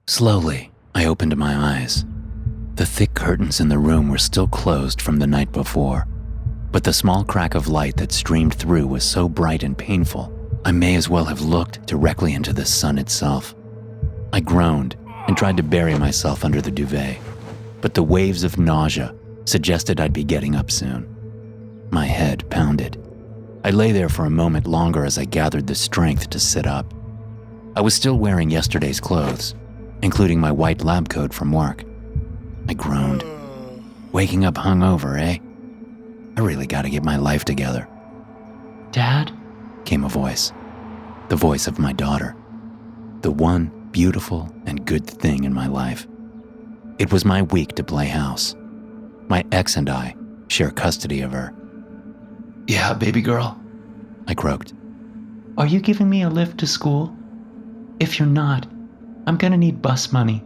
Slowly, I opened my eyes. The thick curtains in the room were still closed from the night before, but the small crack of light that streamed through was so bright and painful, I may as well have looked directly into the sun itself. I groaned and tried to bury myself under the duvet, but the waves of nausea suggested I'd be getting up soon. My head pounded. I lay there for a moment longer as I gathered the strength to sit up. I was still wearing yesterday's clothes, including my white lab coat from work. I groaned. Waking up hungover, eh? I really gotta get my life together. "Dad?" came a voice. The voice of my daughter. The one beautiful and good thing in my life. It was my week to play house. My ex and I share custody of her. "Yeah, baby girl," I croaked. "Are you giving me a lift to school? If you're not, I'm gonna need bus money."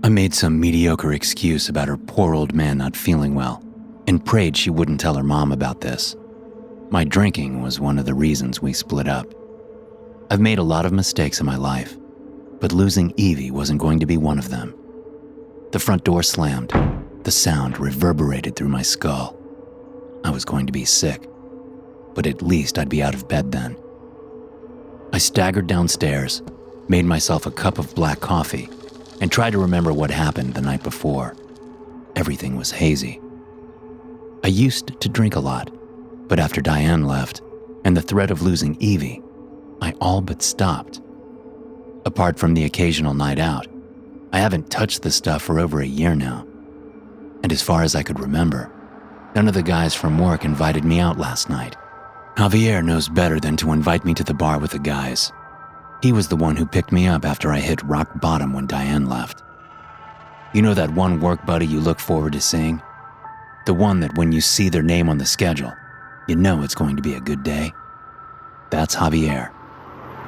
I made some mediocre excuse about her poor old man not feeling well and prayed she wouldn't tell her mom about this. My drinking was one of the reasons we split up. I've made a lot of mistakes in my life, but losing Evie wasn't going to be one of them. The front door slammed. The sound reverberated through my skull. I was going to be sick, but at least I'd be out of bed then. I staggered downstairs, made myself a cup of black coffee, and tried to remember what happened the night before. Everything was hazy. I used to drink a lot, but after Diane left and the threat of losing Evie, I all but stopped. Apart from the occasional night out, I haven't touched the stuff for over a year now. And as far as I could remember, none of the guys from work invited me out last night. Javier knows better than to invite me to the bar with the guys. He was the one who picked me up after I hit rock bottom when Diane left. You know that one work buddy you look forward to seeing? The one that when you see their name on the schedule, you know it's going to be a good day? That's Javier.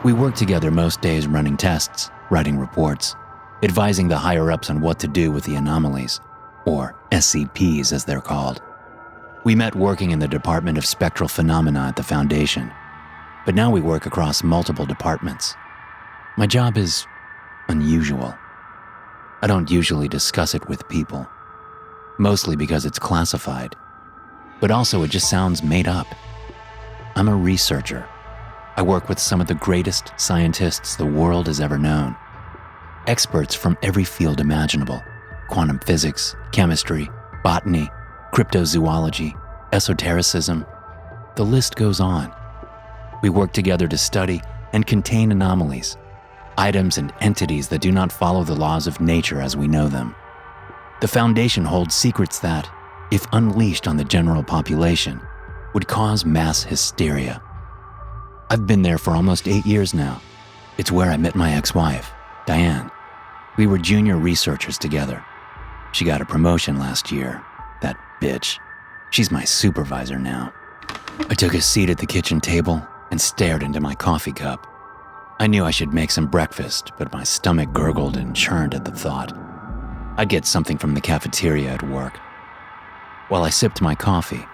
We work together most days running tests, writing reports, advising the higher-ups on what to do with the anomalies, or SCPs as they're called. We met working in the Department of Spectral Phenomena at the Foundation, but now we work across multiple departments. My job is unusual. I don't usually discuss it with people, mostly because it's classified, but also it just sounds made up. I'm a researcher. I work with some of the greatest scientists the world has ever known. Experts from every field imaginable: quantum physics, chemistry, botany, cryptozoology, esotericism. The list goes on. We work together to study and contain anomalies, items and entities that do not follow the laws of nature as we know them. The Foundation holds secrets that, if unleashed on the general population, would cause mass hysteria. I've been there for almost 8 years now. It's where I met my ex-wife, Diane. We were junior researchers together. She got a promotion last year. That bitch. She's my supervisor now. I took a seat at the kitchen table and stared into my coffee cup. I knew I should make some breakfast, but my stomach gurgled and churned at the thought. I'd get something from the cafeteria at work. While I sipped my coffee,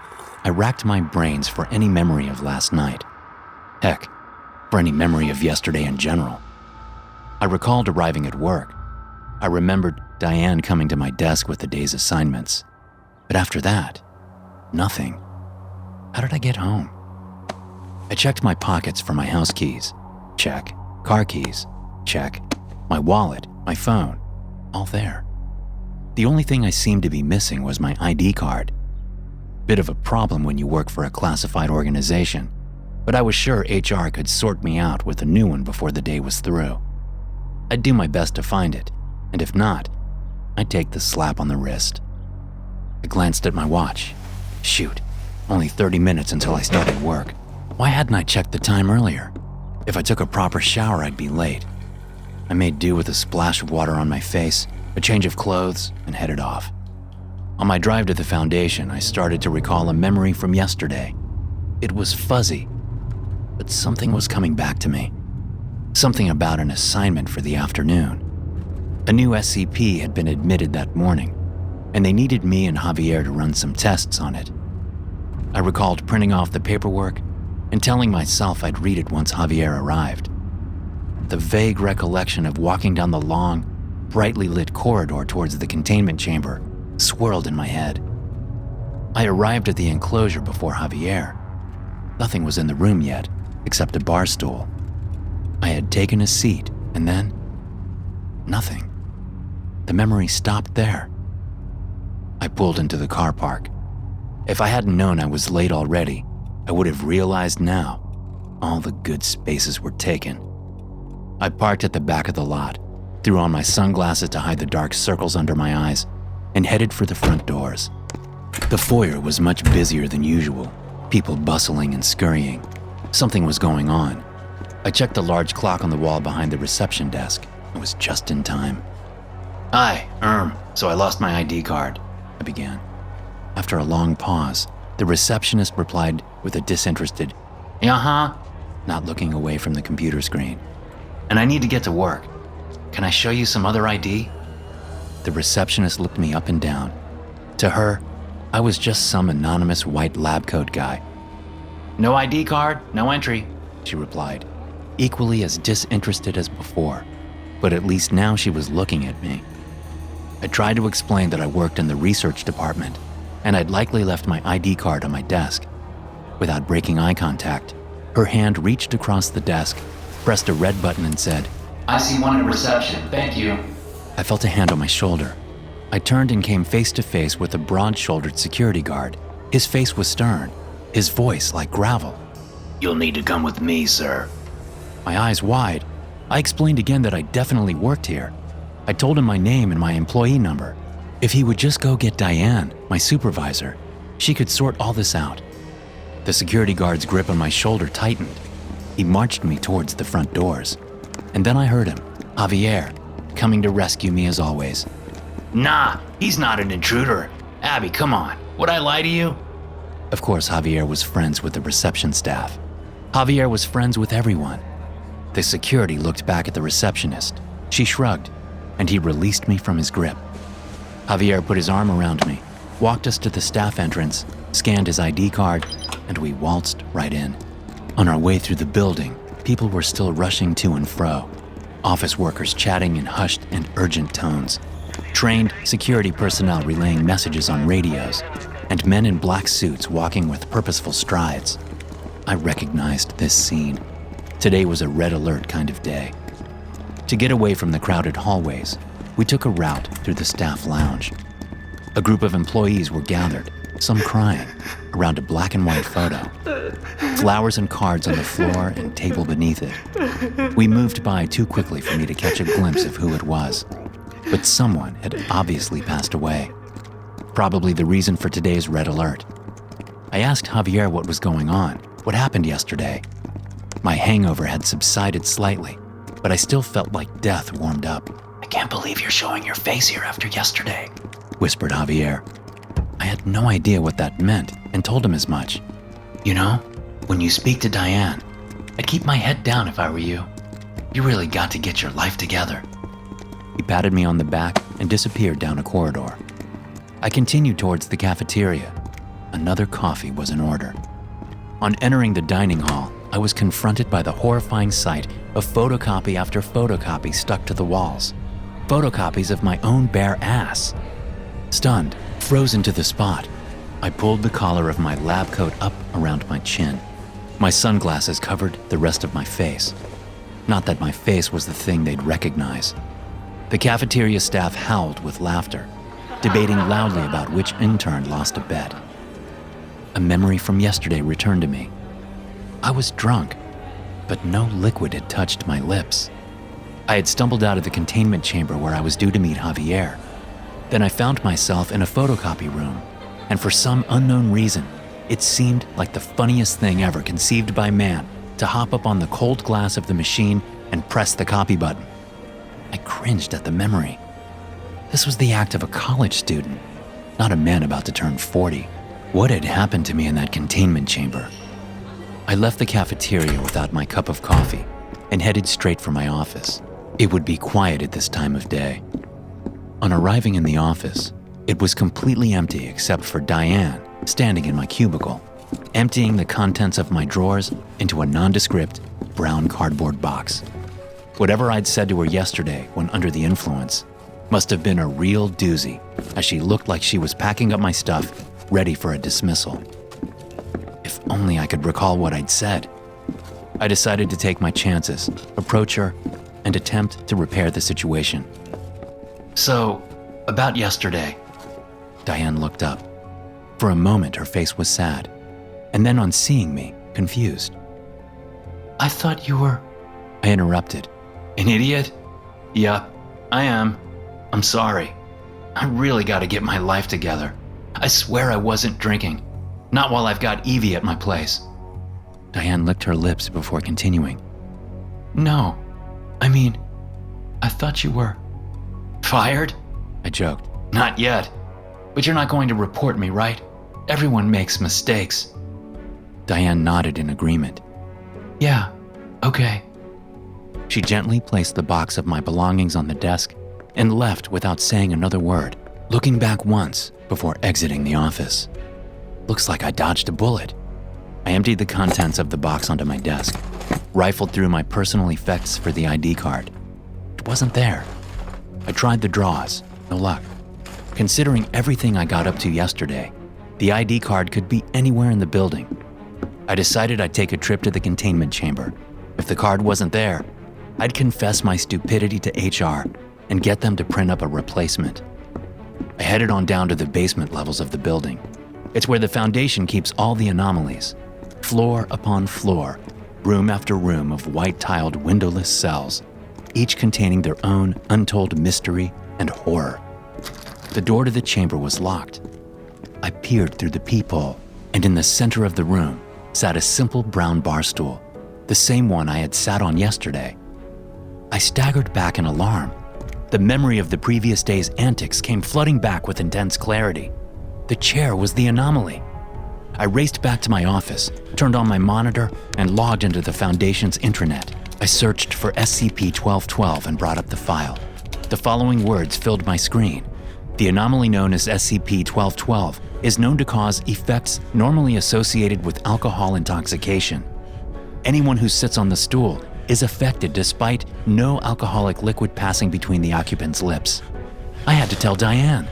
I racked my brains for any memory of last night. Heck, for any memory of yesterday in general. I recalled arriving at work. I remembered Diane coming to my desk with the day's assignments. But after that, nothing. How did I get home? I checked my pockets for my house keys. Check. Car keys. Check. My wallet, my phone, all there. The only thing I seemed to be missing was my ID card. Bit of a problem when you work for a classified organization, but I was sure HR could sort me out with a new one before the day was through. I'd do my best to find it, and if not, I'd take the slap on the wrist. I glanced at my watch. Shoot, only 30 minutes until I started work. Why hadn't I checked the time earlier? If I took a proper shower, I'd be late. I made do with a splash of water on my face, a change of clothes, and headed off. On my drive to the Foundation, I started to recall a memory from yesterday. It was fuzzy, but something was coming back to me. Something about an assignment for the afternoon. A new SCP had been admitted that morning, and they needed me and Javier to run some tests on it. I recalled printing off the paperwork and telling myself I'd read it once Javier arrived. The vague recollection of walking down the long, brightly lit corridor towards the containment chamber swirled in my head. I arrived at the enclosure before Javier. Nothing was in the room yet, except a bar stool. I had taken a seat, and then nothing. The memory stopped there. I pulled into the car park. If I hadn't known I was late already, I would have realized now all the good spaces were taken. I parked at the back of the lot, threw on my sunglasses to hide the dark circles under my eyes, and headed for the front doors. The foyer was much busier than usual, people bustling and scurrying. Something was going on. I checked the large clock on the wall behind the reception desk. It was just in time. "Hi, so I lost my ID card," I began. After a long pause, the receptionist replied with a disinterested, "Uh-huh," not looking away from the computer screen. "And I need to get to work. Can I show you some other ID?" The receptionist looked me up and down. To her, I was just some anonymous white lab coat guy. "No ID card, no entry," she replied, equally as disinterested as before, but at least now she was looking at me. I tried to explain that I worked in the research department, and I'd likely left my ID card on my desk. Without breaking eye contact, her hand reached across the desk, pressed a red button and said, "I see one at reception, thank you." I felt a hand on my shoulder. I turned and came face to face with a broad-shouldered security guard. His face was stern, his voice like gravel. "You'll need to come with me, sir." My eyes wide, I explained again that I definitely worked here. I told him my name and my employee number. If he would just go get Diane, my supervisor, she could sort all this out. The security guard's grip on my shoulder tightened. He marched me towards the front doors. And then I heard him, Javier, coming to rescue me as always. "Nah, he's not an intruder. Abby, come on. Would I lie to you?" Of course, Javier was friends with the reception staff. Javier was friends with everyone. The security looked back at the receptionist. She shrugged, and he released me from his grip. Javier put his arm around me, walked us to the staff entrance, scanned his ID card, and we waltzed right in. On our way through the building, people were still rushing to and fro. Office workers chatting in hushed and urgent tones. Trained security personnel relaying messages on radios, and men in black suits walking with purposeful strides. I recognized this scene. Today was a red alert kind of day. To get away from the crowded hallways, we took a route through the staff lounge. A group of employees were gathered, some crying, around a black and white photo. Flowers and cards on the floor and table beneath it. We moved by too quickly for me to catch a glimpse of who it was, but someone had obviously passed away. Probably the reason for today's red alert. I asked Javier what was going on, what happened yesterday. My hangover had subsided slightly, but I still felt like death warmed up. "I can't believe you're showing your face here after yesterday," whispered Javier. I had no idea what that meant and told him as much. "You know, when you speak to Diane, I'd keep my head down if I were you. You really got to get your life together." He patted me on the back and disappeared down a corridor. I continued towards the cafeteria. Another coffee was in order. On entering the dining hall, I was confronted by the horrifying sight of photocopy after photocopy stuck to the walls. Photocopies of my own bare ass. Stunned, frozen to the spot, I pulled the collar of my lab coat up around my chin. My sunglasses covered the rest of my face. Not that my face was the thing they'd recognize. The cafeteria staff howled with laughter, debating loudly about which intern lost a bet. A memory from yesterday returned to me. I was drunk, but no liquid had touched my lips. I had stumbled out of the containment chamber where I was due to meet Javier. Then I found myself in a photocopy room, and for some unknown reason, it seemed like the funniest thing ever conceived by man to hop up on the cold glass of the machine and press the copy button. I cringed at the memory. This was the act of a college student, not a man about to turn 40. What had happened to me in that containment chamber? I left the cafeteria without my cup of coffee and headed straight for my office. It would be quiet at this time of day. On arriving in the office, it was completely empty except for Diane standing in my cubicle, emptying the contents of my drawers into a nondescript brown cardboard box. Whatever I'd said to her yesterday when under the influence Must have been a real doozy, as she looked like she was packing up my stuff, ready for a dismissal. If only I could recall what I'd said. I decided to take my chances, approach her, and attempt to repair the situation. So, about yesterday. Diane looked up. For a moment, her face was sad, and then on seeing me, confused. I thought you were... I interrupted. An idiot? Yup, I am. I'm sorry. I really gotta get my life together. I swear I wasn't drinking. Not while I've got Evie at my place. Diane licked her lips before continuing. No, I mean, I thought you were... Fired? I joked. Not yet. But you're not going to report me, right? Everyone makes mistakes. Diane nodded in agreement. Yeah, okay. She gently placed the box of my belongings on the desk and left without saying another word, looking back once before exiting the office. Looks like I dodged a bullet. I emptied the contents of the box onto my desk, rifled through my personal effects for the ID card. It wasn't there. I tried the drawers, no luck. Considering everything I got up to yesterday, the ID card could be anywhere in the building. I decided I'd take a trip to the containment chamber. If the card wasn't there, I'd confess my stupidity to HR and get them to print up a replacement. I headed on down to the basement levels of the building. It's where the Foundation keeps all the anomalies. Floor upon floor, room after room of white-tiled windowless cells, each containing their own untold mystery and horror. The door to the chamber was locked. I peered through the peephole, and in the center of the room sat a simple brown bar stool, the same one I had sat on yesterday. I staggered back in alarm. The memory of the previous day's antics came flooding back with intense clarity. The chair was the anomaly. I raced back to my office, turned on my monitor, and logged into the Foundation's intranet. I searched for SCP-1212 and brought up the file. The following words filled my screen. The anomaly known as SCP-1212 is known to cause effects normally associated with alcohol intoxication. Anyone who sits on the stool is affected despite no alcoholic liquid passing between the occupant's lips. I had to tell Diane.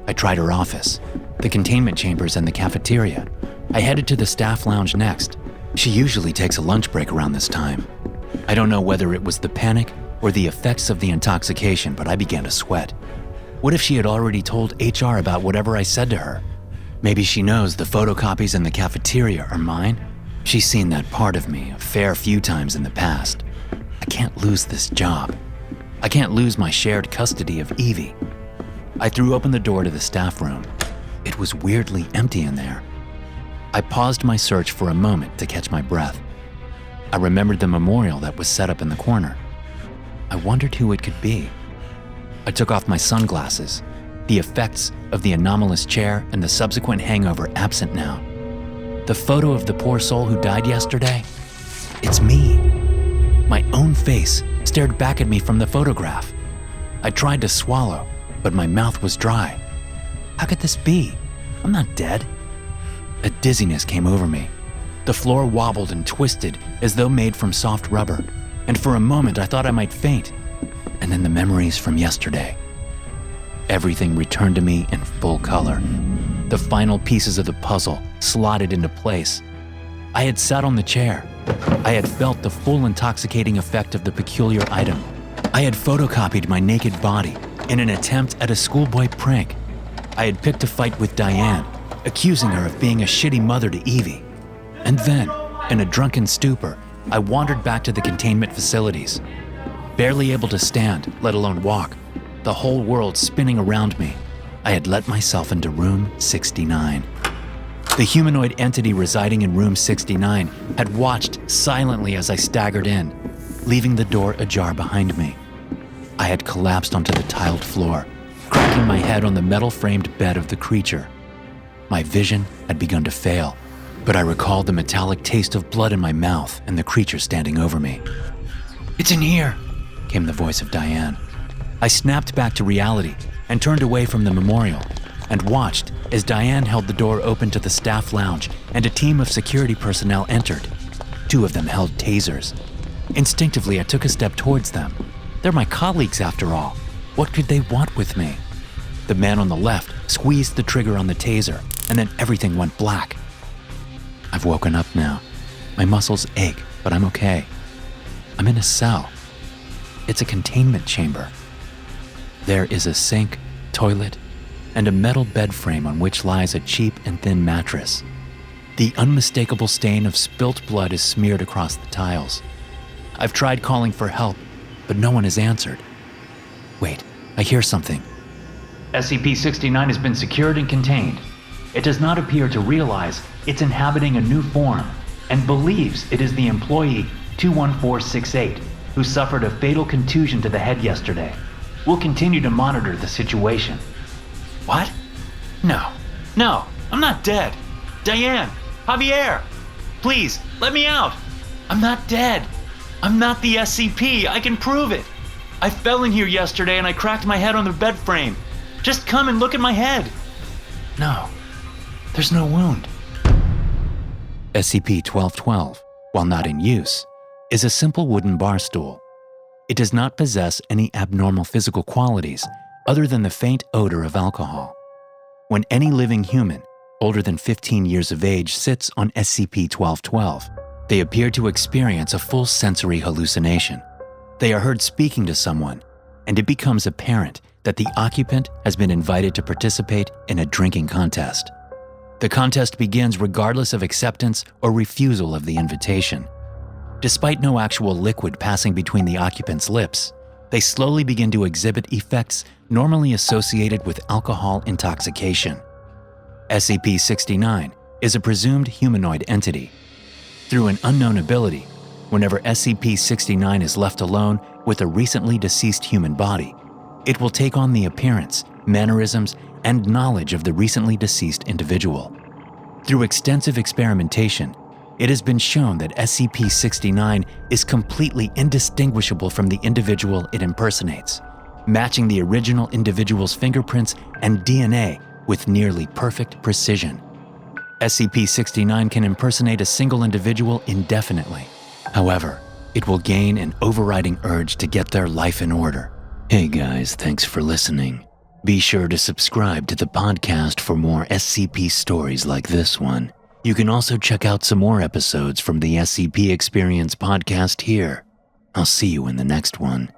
I tried her office, the containment chambers, and the cafeteria. I headed to the staff lounge next. She usually takes a lunch break around this time. I don't know whether it was the panic or the effects of the intoxication, but I began to sweat. What if she had already told HR about whatever I said to her? Maybe she knows the photocopies in the cafeteria are mine. She's seen that part of me a fair few times in the past. I can't lose this job. I can't lose my shared custody of Evie. I threw open the door to the staff room. It was weirdly empty in there. I paused my search for a moment to catch my breath. I remembered the memorial that was set up in the corner. I wondered who it could be. I took off my sunglasses, the effects of the anomalous chair and the subsequent hangover absent now. The photo of the poor soul who died yesterday? It's me. My own face stared back at me from the photograph. I tried to swallow, but my mouth was dry. How could this be? I'm not dead. A dizziness came over me. The floor wobbled and twisted as though made from soft rubber, and for a moment I thought I might faint. And then the memories from yesterday. Everything returned to me in full color. The final pieces of the puzzle slotted into place. I had sat on the chair. I had felt the full intoxicating effect of the peculiar item. I had photocopied my naked body in an attempt at a schoolboy prank. I had picked a fight with Diane, accusing her of being a shitty mother to Evie. And then, in a drunken stupor, I wandered back to the containment facilities. Barely able to stand, let alone walk, the whole world spinning around me, I had let myself into room 69. The humanoid entity residing in room 69 had watched silently as I staggered in, leaving the door ajar behind me. I had collapsed onto the tiled floor, cracking my head on the metal-framed bed of the creature. My vision had begun to fail, but I recalled the metallic taste of blood in my mouth and the creature standing over me. "It's in here," came the voice of Diane. I snapped back to reality and turned away from the memorial and watched as Diane held the door open to the staff lounge and a team of security personnel entered. 2 of them held tasers. Instinctively, I took a step towards them. They're my colleagues after all. What could they want with me? The man on the left squeezed the trigger on the taser, and then everything went black. I've woken up now. My muscles ache, but I'm okay. I'm in a cell. It's a containment chamber. There is a sink, toilet, and a metal bed frame on which lies a cheap and thin mattress. The unmistakable stain of spilt blood is smeared across the tiles. I've tried calling for help, but no one has answered. Wait, I hear something. SCP-1212 has been secured and contained. It does not appear to realize it's inhabiting a new form and believes it is the employee 21468 who suffered a fatal contusion to the head yesterday. We'll continue to monitor the situation. What? No, I'm not dead. Diane, Javier, please, let me out. I'm not dead. I'm not the SCP, I can prove it. I fell in here yesterday and I cracked my head on the bed frame. Just come and look at my head. No, there's no wound. SCP-1212, while not in use, is a simple wooden bar stool. It does not possess any abnormal physical qualities other than the faint odor of alcohol. When any living human, older than 15 years of age, sits on SCP-1212, they appear to experience a full sensory hallucination. They are heard speaking to someone, and it becomes apparent that the occupant has been invited to participate in a drinking contest. The contest begins regardless of acceptance or refusal of the invitation. Despite no actual liquid passing between the occupant's lips, they slowly begin to exhibit effects normally associated with alcohol intoxication. SCP-69 is a presumed humanoid entity. Through an unknown ability, whenever SCP-69 is left alone with a recently deceased human body, it will take on the appearance, mannerisms, and knowledge of the recently deceased individual. Through extensive experimentation, it has been shown that SCP-69 is completely indistinguishable from the individual it impersonates, matching the original individual's fingerprints and DNA with nearly perfect precision. SCP-69 can impersonate a single individual indefinitely. However, it will gain an overriding urge to get their life in order. Hey guys, thanks for listening. Be sure to subscribe to the podcast for more SCP stories like this one. You can also check out some more episodes from the SCP Experience podcast here. I'll see you in the next one.